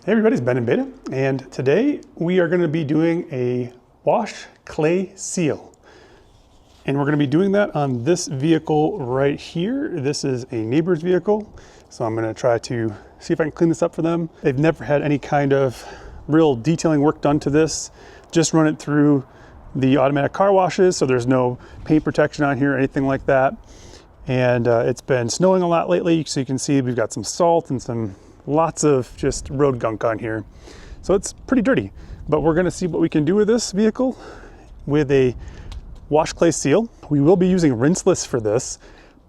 Hey everybody, it's Ben in Beta, and today we are going to be doing a wash clay seal. And we're going to be doing that on this vehicle right here. This is a neighbor's vehicle, so I'm going to try to see if I can clean this up for them. They've never had any kind of real detailing work done to this. Just run it through the automatic car washes, so there's no paint protection on here or anything like that. And it's been snowing a lot lately, so you can see we've got some salt and lots of just road gunk on here. So it's pretty dirty, but we're gonna see what we can do with this vehicle with a wash clay seal. We will be using rinseless for this,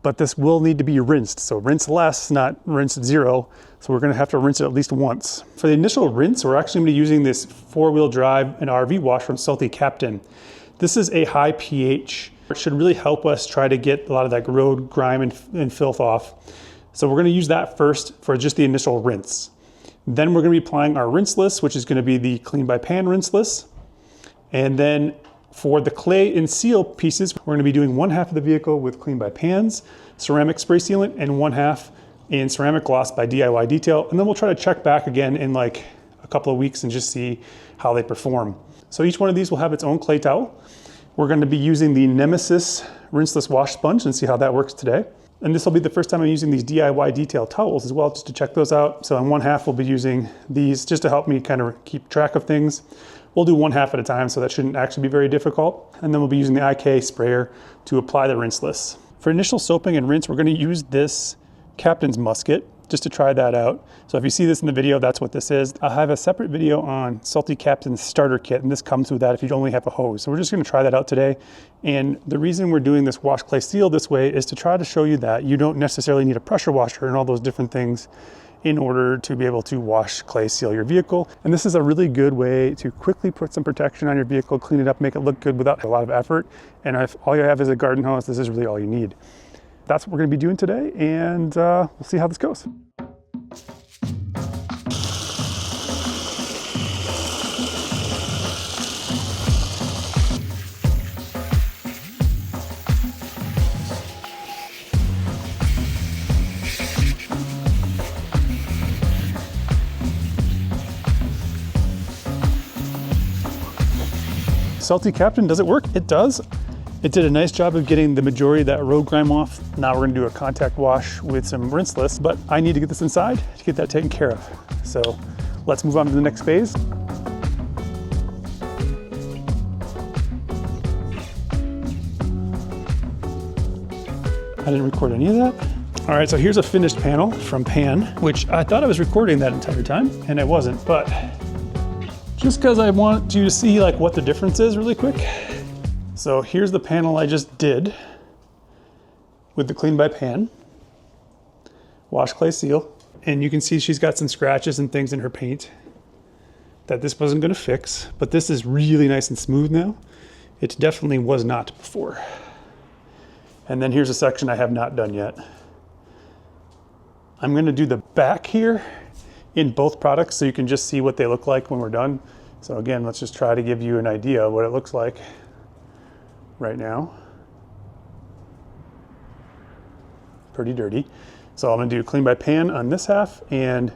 but this will need to be rinsed. So rinse less, not rinse zero. So we're gonna have to rinse it at least once. For the initial rinse, we're actually gonna be using this 4-wheel drive and RV wash from Salty Captain. This is a high pH. It should really help us try to get a lot of that road grime and filth off. So we're gonna use that first for just the initial rinse. Then we're gonna be applying our rinseless, which is gonna be the Clean by Pan rinseless. And then for the clay and seal pieces, we're gonna be doing 1/2 of the vehicle with Clean by Pan's ceramic spray sealant and 1/2 in ceramic gloss by DIYDetail. And then we'll try to check back again in like a couple of weeks and just see how they perform. So each one of these will have its own clay towel. We're gonna be using the Nemesis rinseless wash sponge and see how that works today. And this will be the first time I'm using these DIYDetail towels as well, just to check those out. So in 1/2, we'll be using these just to help me kind of keep track of things. We'll do 1/2 at a time, so that shouldn't actually be very difficult. And then we'll be using the IK sprayer to apply the rinseless. For initial soaping and rinse, we're gonna use this Captain's Musket just to try that out. So if you see this in the video, that's what this is. I'll have a separate video on Salty Captain's starter kit, and this comes with that if you only have a hose. So we're just gonna try that out today. And the reason we're doing this wash clay seal this way is to try to show you that you don't necessarily need a pressure washer and all those different things in order to be able to wash clay seal your vehicle. And this is a really good way to quickly put some protection on your vehicle, clean it up, make it look good without a lot of effort. And if all you have is a garden hose, this is really all you need. That's what we're gonna be doing today, and we'll see how this goes. Salty Captain, does it work? It does. It did a nice job of getting the majority of that road grime off. Now we're gonna do a contact wash with some rinseless, but I need to get this inside to get that taken care of. So let's move on to the next phase. I didn't record any of that. All right, so here's a finished panel from Pan, which I thought I was recording that entire time, and I wasn't, but just because I want you to see like what the difference is really quick. So here's the panel I just did with the Clean by Pan wash clay seal. And you can see she's got some scratches and things in her paint that this wasn't gonna fix, but this is really nice and smooth now. It definitely was not before. And then here's a section I have not done yet. I'm gonna do the back here in both products so you can just see what they look like when we're done. So again, let's just try to give you an idea of what it looks like right now. Pretty dirty. So I'm gonna do Clean by Pan on this half and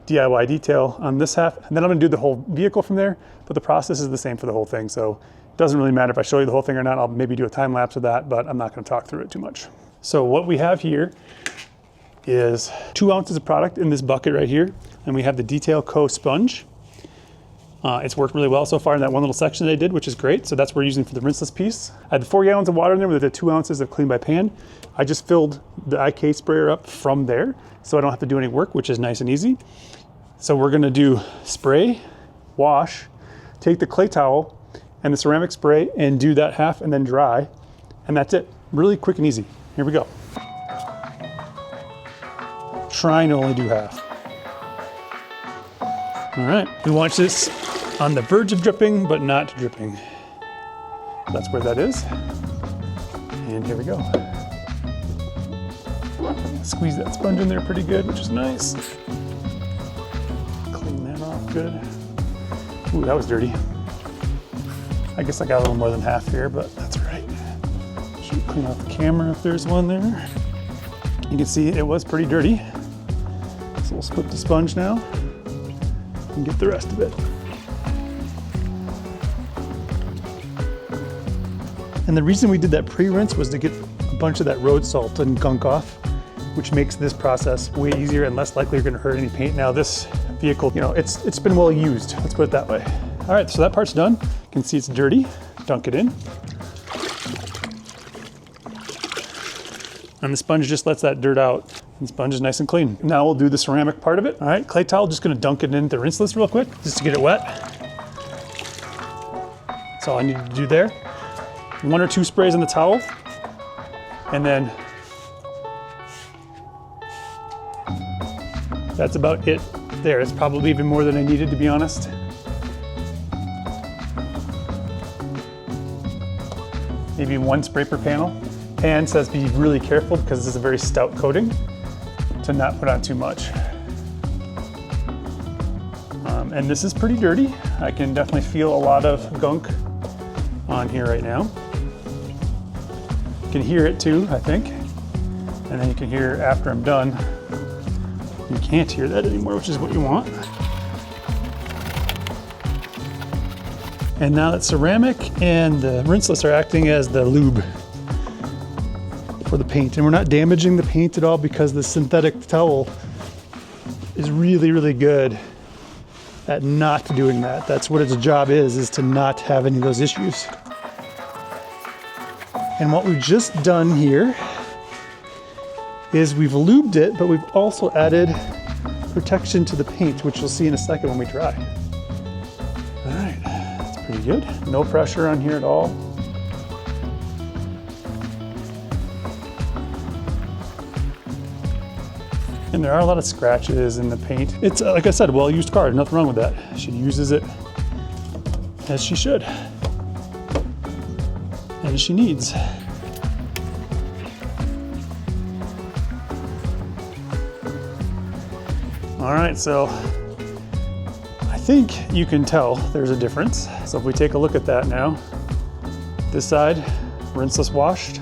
DIYDetail on this half. And then I'm gonna do the whole vehicle from there, but the process is the same for the whole thing. So it doesn't really matter if I show you the whole thing or not. I'll maybe do a time lapse of that, but I'm not gonna talk through it too much. So what we have here is 2 ounces of product in this bucket right here. And we have the Detail Co. sponge. It's worked really well so far in that one little section that I did, which is great. So that's what we're using for the rinseless piece. I had 4 gallons of water in there with the 2 ounces of Clean by Pan. I just filled the IK sprayer up from there, so I don't have to do any work, which is nice and easy. So we're gonna do spray, wash, take the clay towel and the ceramic spray and do that half and then dry. And that's it, really quick and easy. Here we go. Trying to only do half. All right, we want this on the verge of dripping, but not dripping. That's where that is. And here we go. Squeeze that sponge in there pretty good, which is nice. Clean that off good. Ooh, that was dirty. I guess I got a little more than half here, but that's all right. Should clean off the camera if there's one there. You can see it was pretty dirty. So we'll split the sponge now. and get the rest of it. And the reason we did that pre-rinse was to get a bunch of that road salt and gunk off, which makes this process way easier and less likely you're gonna hurt any paint. Now this vehicle, you know, it's been well used, let's put it that way. All right, so that part's done. You can see it's dirty, dunk it in. And the sponge just lets that dirt out. The sponge is nice and clean. Now we'll do the ceramic part of it. All right, clay towel, just gonna dunk it into the rinseless real quick, just to get it wet. That's all I need to do there. 1 or 2 sprays in the towel, and then that's about it there. It's probably even more than I needed, to be honest. Maybe 1 spray per panel. Pan says be really careful because this is a very stout coating to not put on too much. And this is pretty dirty. I can definitely feel a lot of gunk on here right now. You can hear it too, I think. And then you can hear after I'm done. You can't hear that anymore, which is what you want. And now that ceramic and the rinseless are acting as the lube for the paint. And we're not damaging the paint at all because the synthetic towel is really, really good at not doing that. That's what its job is to not have any of those issues. And what we've just done here is we've lubed it, but we've also added protection to the paint, which you'll see in a second when we dry. All right, that's pretty good. No pressure on here at all. And there are a lot of scratches in the paint. It's, like I said, well-used car, nothing wrong with that. She uses it as she should. And she needs. All right, so I think you can tell there's a difference. So if we take a look at that now, this side, rinseless washed.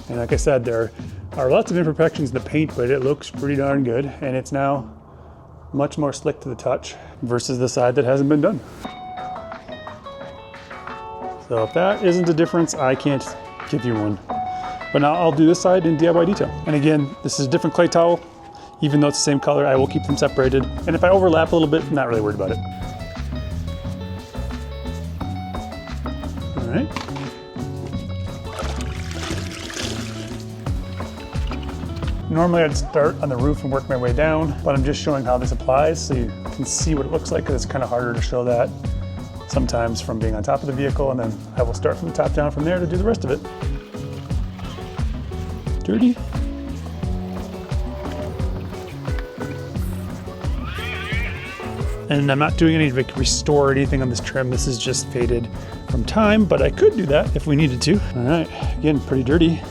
And like I said, there are lots of imperfections in the paint, but it looks pretty darn good. And it's now much more slick to the touch versus the side that hasn't been done. So if that isn't a difference, I can't give you one. But now I'll do this side in DIY detail. And again, this is a different clay towel. Even though it's the same color, I will keep them separated. And if I overlap a little bit, I'm not really worried about it. All right. Normally I'd start on the roof and work my way down, but I'm just showing how this applies so you can see what it looks like, because it's kind of harder to show that sometimes from being on top of the vehicle, and then I will start from the top down from there to do the rest of it. Dirty. And I'm not doing any to restore anything on this trim. This is just faded from time, but I could do that if we needed to. All right, again, pretty dirty.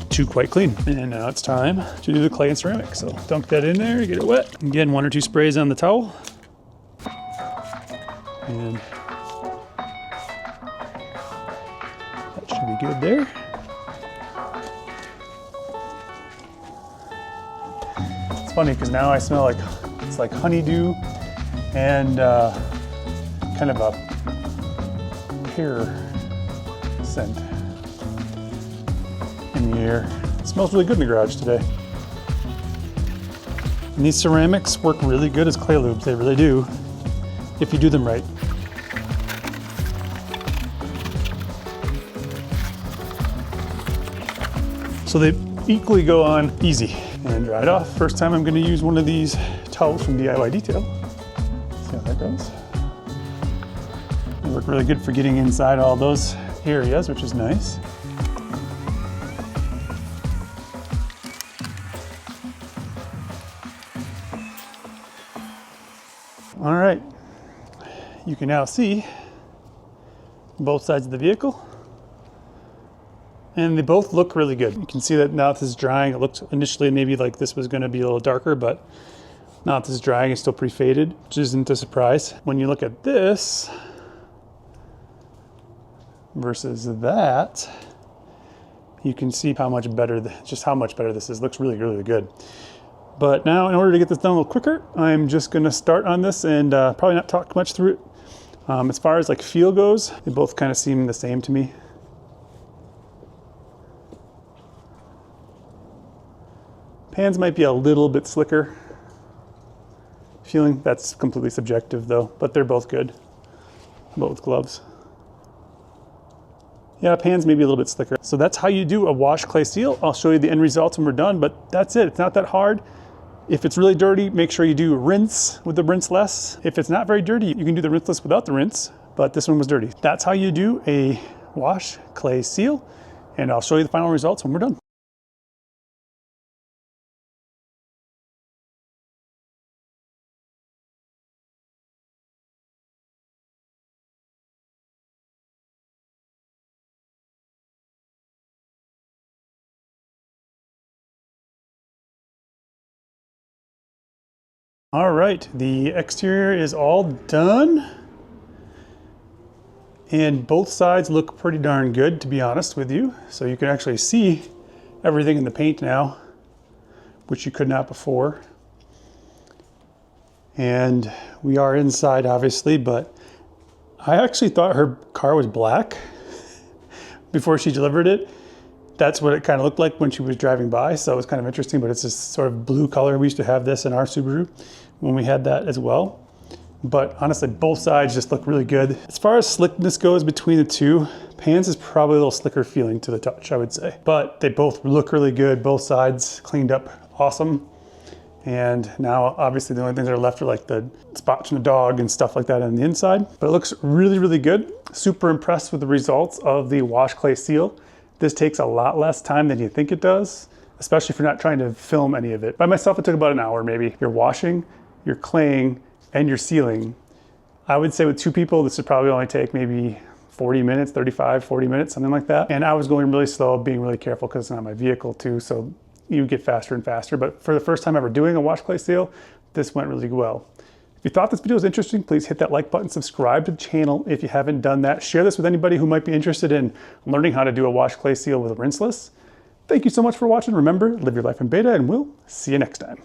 Two quite clean. And now it's time to do the clay and ceramic. So dunk that in there, get it wet. Again, 1 or 2 sprays on the towel. And that should be good there. It's funny because now I smell like, it's like honeydew and kind of a pear scent in the air. It smells really good in the garage today. And these ceramics work really good as clay lubes, they really do, if you do them right. So they equally go on easy and dried off. First time I'm gonna use one of these towels from DIY Detail. See how that goes. They work really good for getting inside all those areas, which is nice. All right, you can now see both sides of the vehicle, and they both look really good. You can see that now this is drying. It looked initially maybe like this was gonna be a little darker, but now this is drying, it's still pretty faded, which isn't a surprise. When you look at this versus that, you can see how much better, just how much better this is. It looks really, really good. But now, in order to get this done a little quicker, I'm just gonna start on this and probably not talk much through it. As far as like feel goes, they both kind of seem the same to me. Pans might be a little bit slicker. Feeling, that's completely subjective though, but they're both good. How about with gloves? Yeah, pans maybe a little bit slicker. So that's how you do a wash clay seal. I'll show you the end results when we're done, but that's it. It's not that hard. If it's really dirty, make sure you do rinse with the rinseless. If it's not very dirty, you can do the rinseless without the rinse, but this one was dirty. That's how you do a wash clay seal, and I'll show you the final results when we're done. All right, the exterior is all done. And both sides look pretty darn good, to be honest with you. So you can actually see everything in the paint now, which you could not before. And we are inside, obviously, but I actually thought her car was black before she delivered it. That's what it kind of looked like when she was driving by, so it was kind of interesting, but it's this sort of blue color. We used to have this in our Subaru when we had that as well. But honestly, both sides just look really good. As far as slickness goes between the two, Pans is probably a little slicker feeling to the touch, I would say. But they both look really good. Both sides cleaned up awesome. And now obviously the only things that are left are like the spots from the dog and stuff like that on the inside. But it looks really, really good. Super impressed with the results of the wash clay seal. This takes a lot less time than you think it does, especially if you're not trying to film any of it. By myself, it took about an hour maybe. You're washing, you're claying, and you're sealing. I would say with two people, this would probably only take maybe 40 minutes, 35, 40 minutes, something like that. And I was going really slow, being really careful because it's not my vehicle too, so you get faster and faster. But for the first time ever doing a wash clay seal, this went really well. If you thought this video was interesting, please hit that like button, subscribe to the channel if you haven't done that. Share this with anybody who might be interested in learning how to do a wash clay seal with a rinseless. Thank you so much for watching. Remember, live your life in beta, and we'll see you next time.